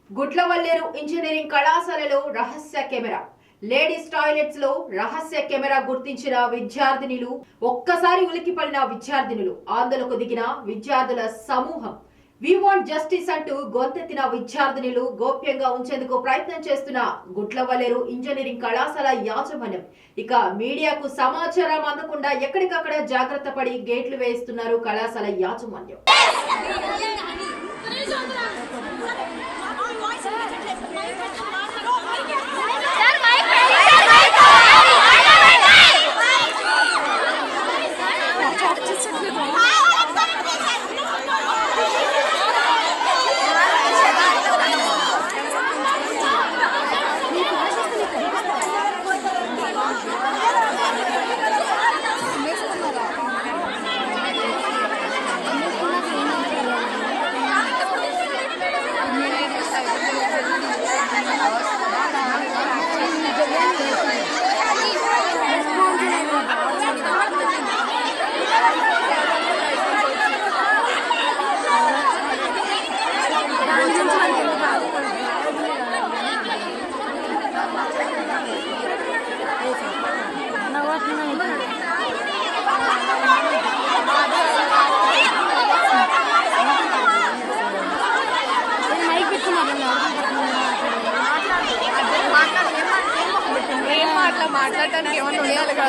Gudlavalleru engineering కళాశాలలో రహస్య camera. Ladies toilets లో రహస్య కెమెరా గుర్తించిన విద్యార్థినులు, ఒక్కసారి ఉలికిపడిన విద్యార్థినులు, ఆందోళనకు దిగిన విద్యార్థుల సమూహం. వి వాంట్ జస్టిస్ అంటూ గొంతెత్తిన విద్యార్థినులు గోప్యంగా ఉంచేందుకు ప్రయత్నం చేస్తున్న గుట్లవల్లేరు ఇంజనీరింగ్ కళాశాల యాజమాన్యం ఇక మీడియాకు సమాచారం అందకుండా ఎక్కడికక్కడ జాగ్రత్త పడి గేట్లు వేస్తున్నారు కళాశాల యాజమాన్యం. మాట్లాడటానికి ఏమన్నా ఉండాలి కదా.